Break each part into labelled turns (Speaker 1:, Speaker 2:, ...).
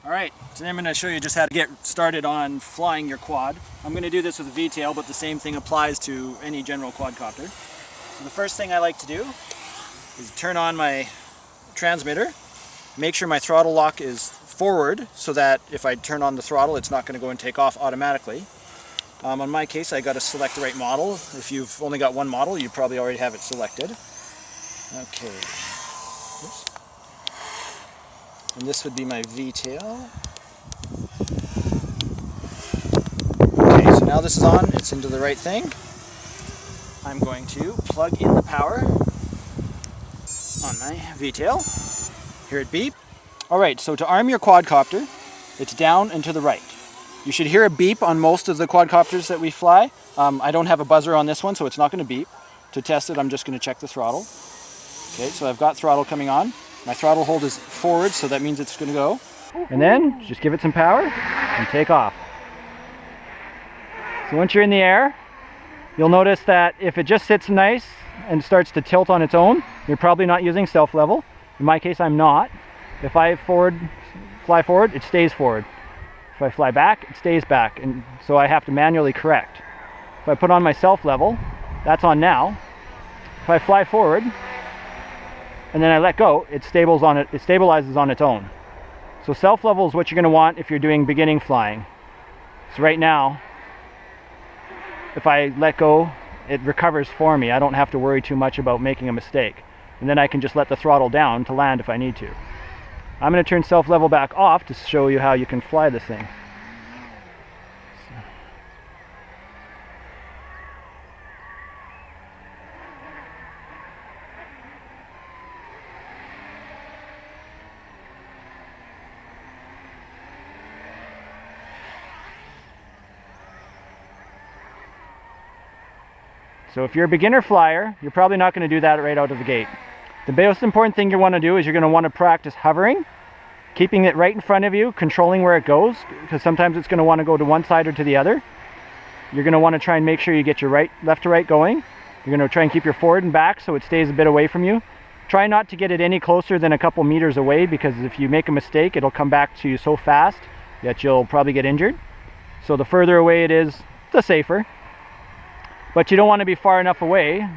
Speaker 1: Alright, today I'm going to show you just how to get started on flying your quad. I'm going to do this with a V-tail, but the same thing applies to any general quadcopter. So the first thing I like to do is turn on my transmitter, make sure my throttle lock is forward so that if I turn on the throttle it's not going to go and take off automatically. On my case I got to select the right model. If you've only got one model you probably already have it selected. Okay. Oops. And this would be my V-tail. Okay, so now this is on, it's into the right thing. I'm going to plug in the power on my V-tail. Hear it beep. Alright, so to arm your quadcopter, it's down and to the right. You should hear a beep on most of the quadcopters that we fly. I don't have a buzzer on this one, so it's not going to beep. To test it, I'm just going to check the throttle. Okay, so I've got throttle coming on. My throttle hold is forward, so that means it's going to go. And then, just give it some power and take off. So once you're in the air, you'll notice that if it just sits nice and starts to tilt on its own, you're probably not using self-level. In my case, I'm not. If I fly forward, it stays forward. If I fly back, it stays back, and so I have to manually correct. If I put on my self-level, that's on now. If I fly forward, and then I let go, it stabilizes on its own. So self-level is what you're going to want if you're doing beginning flying. So right now, if I let go, it recovers for me. I don't have to worry too much about making a mistake. And then I can just let the throttle down to land if I need to. I'm going to turn self-level back off to show you how you can fly this thing. So if you're a beginner flyer, you're probably not going to do that right out of the gate. The most important thing you want to do is you're going to want to practice hovering, keeping it right in front of you, controlling where it goes, because sometimes it's going to want to go to one side or to the other. You're going to want to try and make sure you get your left to right going. You're going to try and keep your forward and back so it stays a bit away from you. Try not to get it any closer than a couple meters away, because if you make a mistake, it'll come back to you so fast that you'll probably get injured. So the further away it is, the safer. But you don't want to be far enough away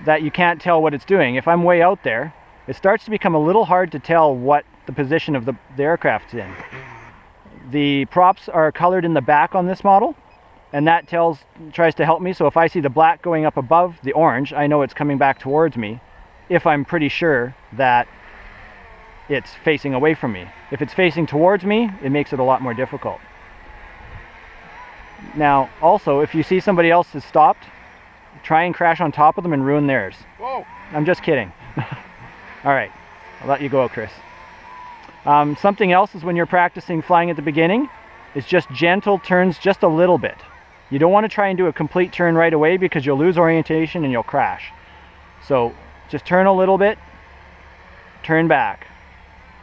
Speaker 1: that you can't tell what it's doing. If I'm way out there, it starts to become a little hard to tell what the position of the aircraft's in. The props are colored in the back on this model, and that tries to help me. So if I see the black going up above the orange, I know it's coming back towards me, if I'm pretty sure that it's facing away from me. If it's facing towards me, it makes it a lot more difficult. Now, also, if you see somebody else has stopped, try and crash on top of them and ruin theirs.
Speaker 2: Whoa!
Speaker 1: I'm just kidding. All right, I'll let you go, Chris. Something else is when you're practicing flying at the beginning, is just gentle turns just a little bit. You don't want to try and do a complete turn right away because you'll lose orientation and you'll crash. So just turn a little bit, turn back.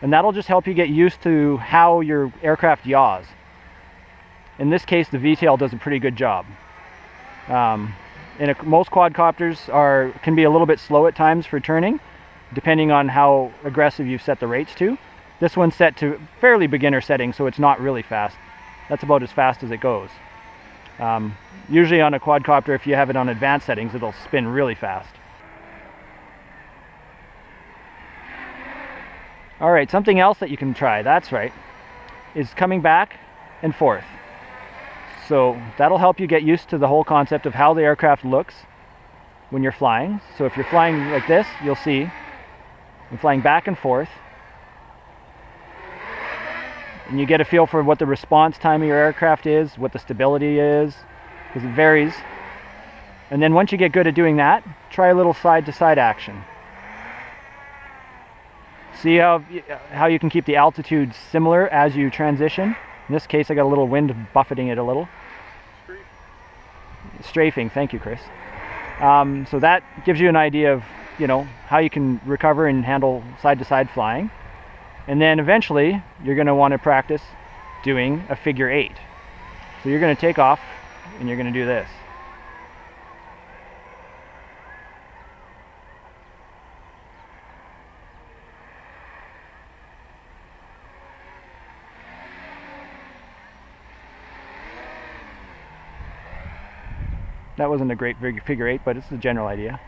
Speaker 1: And that'll just help you get used to how your aircraft yaws. In this case, the V-tail does a pretty good job. Most quadcopters can be a little bit slow at times for turning, depending on how aggressive you've set the rates to. This one's set to fairly beginner setting, so it's not really fast. That's about as fast as it goes. Usually on a quadcopter, if you have it on advanced settings, it'll spin really fast. All right, something else that you can try, that's right, is coming back and forth. So that'll help you get used to the whole concept of how the aircraft looks when you're flying. So if you're flying like this, you'll see I'm flying back and forth. And you get a feel for what the response time of your aircraft is, what the stability is, because it varies. And then once you get good at doing that, try a little side-to-side action. See how you can keep the altitude similar as you transition. In this case, I got a little wind buffeting it a little. Strafing, thank you, Chris. So that gives you an idea of, how you can recover and handle side-to-side flying. And then eventually, you're going to want to practice doing a figure 8. So you're going to take off, and you're going to do this. That wasn't a great figure eight, but it's the general idea.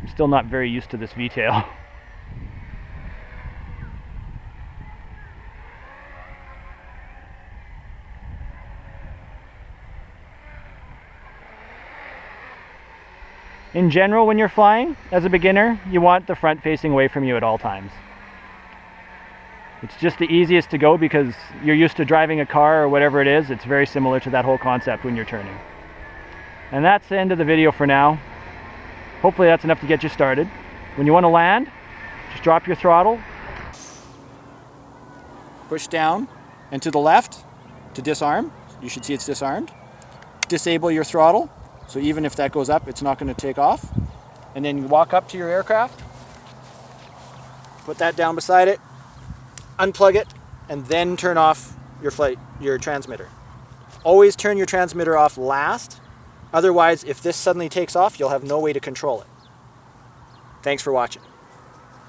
Speaker 1: I'm still not very used to this V-tail. In general, when you're flying, as a beginner, you want the front facing away from you at all times. It's just the easiest to go because you're used to driving a car or whatever it is. It's very similar to that whole concept when you're turning. And that's the end of the video for now. Hopefully that's enough to get you started. When you want to land, just drop your throttle, push down and to the left to disarm. You should see it's disarmed. Disable your throttle. So even if that goes up, it's not going to take off. And then you walk up to your aircraft, put that down beside it, unplug it, and then turn off your transmitter. Always turn your transmitter off last. Otherwise, if this suddenly takes off, you'll have no way to control it. Thanks for watching.